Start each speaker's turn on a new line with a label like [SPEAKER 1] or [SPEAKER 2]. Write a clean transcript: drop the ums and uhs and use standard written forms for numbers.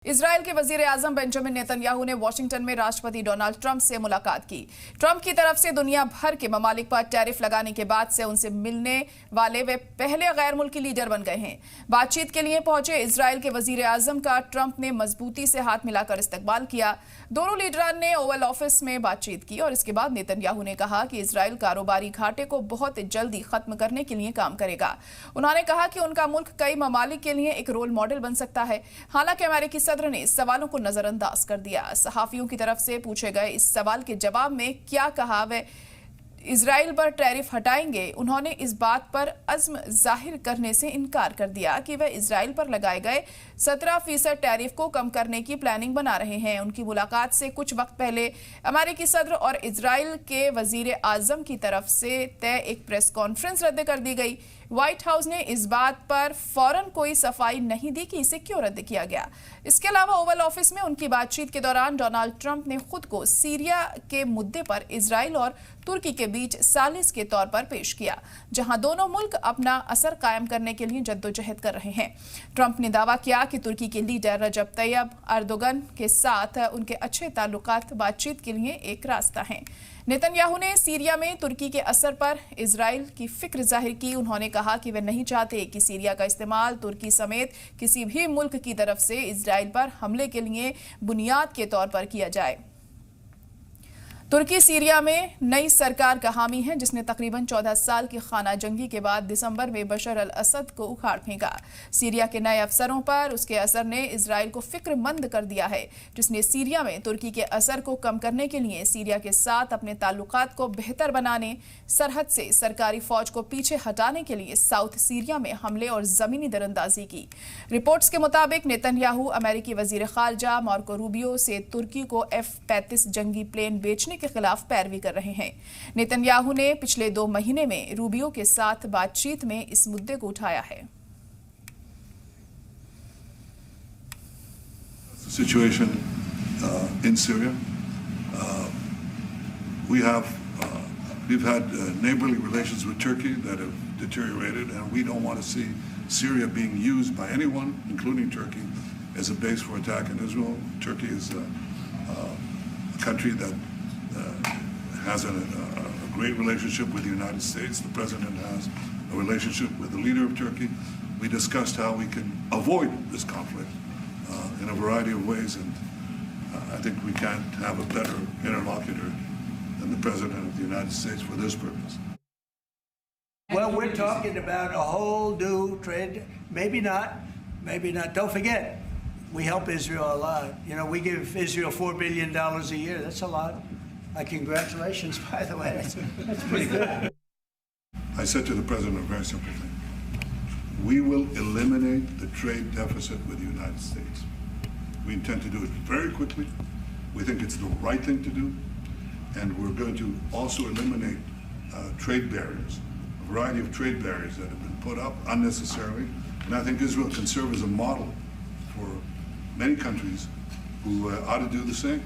[SPEAKER 1] Israel के वजीर आजम Benjamin Netanyahu ने वॉशिंगटन में राष्ट्रपति डोनाल्ड ट्रंप से मुलाकात की। ट्रंप की तरफ से दुनिया भर के ममालिक पर टैरिफ लगाने के बाद से उनसे मिलने वाले वे पहले गैर मुल्की लीडर बन गए हैं। बातचीत के लिए पहुंचे इजरायल के वजीर आजम का ट्रंप ने मजबूती से हाथ मिलाकर इस्तकबाल किया। दोनों लीडरान ने ओवल ऑफिस में बातचीत की और इसके बाद नेतन्याहू ने कहा कि इजरायल कारोबारी घाटे को बहुत जल्दी खत्म करने के लिए काम करेगा। उन्होंने कहा कि उनका मुल्क कई ममालिक के लिए एक रोल मॉडल बन सकता है। हालांकि अमेरिकी सदर ने इस सवालों को नजरअंदाज कर दिया। सहाफियों की तरफ से पूछे गए इस सवाल के जवाब में क्या कहा वे इजराइल पर टैरिफ हटाएंगे, उन्होंने इस बात पर अज़्म जाहिर करने से इनकार कर दिया कि वे इजराइल पर लगाए गए 17% टैरिफ को कम करने की प्लानिंग बना रहे हैं। उनकी मुलाकात से कुछ वक्त पहले अमेरिकी सदर और इजराइल के वजीर आजम की तरफ से तय एक प्रेस कॉन्फ्रेंस रद्द कर दी गई। व्हाइट हाउस ने इस बात पर फौरन कोई सफाई नहीं दी कि इसे क्यों रद्द किया गया। इसके अलावा ओवल ऑफिस में उनकी बातचीत के दौरान डोनाल्ड ट्रंप ने खुद को सीरिया के मुद्दे पर इजराइल और तुर्की के बीच सालिस के तौर पर पेश किया, जहां दोनों मुल्क अपना असर कायम करने के लिए जद्दोजहद कर रहे हैं। ट्रंप ने दावा किया कि तुर्की के लीडर रजब तैयब अर्दोगन के साथ उनके अच्छे ताल्लुकात बातचीत के लिए एक रास्ता हैं। नेतन्याहू ने सीरिया में तुर्की के असर पर इजराइल की फिक्र जाहिर की। उन्होंने कहा कि वे नहीं चाहते कि सीरिया का इस्तेमाल तुर्की समेत किसी भी मुल्क की तरफ से इजराइल पर हमले के लिए बुनियाद के तौर पर किया जाए। तुर्की सीरिया में नई सरकार का हामी है, जिसने तकरीबन 14 साल की खाना जंगी के बाद दिसंबर में बशर अल असद को उखाड़ फेंका। सीरिया के नए अफसरों पर उसके असर ने इजराइल को फिक्रमंद कर दिया है, जिसने सीरिया में तुर्की के असर को कम करने के लिए सीरिया के साथ अपने ताल्लुकात को बेहतर बनाने, सरहद से सरकारी फौज को पीछे हटाने के लिए साउथ सीरिया में हमले और जमीनी दरअंदाजी की। रिपोर्ट्स के मुताबिक नेतन्याहू अमेरिकी वजीर खारजा मार्को रूबियो से तुर्की को F-35 जंगी प्लेन बेचने के खिलाफ पैरवी कर रहे हैं। नेतन्याहू ने पिछले 2 महीने में रूबियो के साथ बातचीत में इस मुद्दे को उठाया है।
[SPEAKER 2] Situation in Syria, we've had neighborly relations with Turkey that have deteriorated, and we don't want to see Syria being used by anyone, including Turkey, as a base for attack in Israel. Turkey is a country that has a great relationship with the United States. The president has a relationship with the leader of Turkey. We discussed how we can avoid this conflict in a variety of ways, and I think we can't have a better interlocutor than the president of the United States for this purpose.
[SPEAKER 3] Well, we're talking about a whole new trade. Maybe not. Maybe not. Don't forget, we help Israel a lot. You know, we give Israel $4 billion a year. That's a lot. Congratulations, by the way. That's pretty good.
[SPEAKER 2] I said to the president a very simple thing. We will eliminate the trade deficit with the United States. We intend to do it very quickly. We think it's the right thing to do. And we're going to also eliminate trade barriers, a variety of trade barriers that have been put up unnecessarily. And I think Israel can serve as a model for many countries who ought to do the same.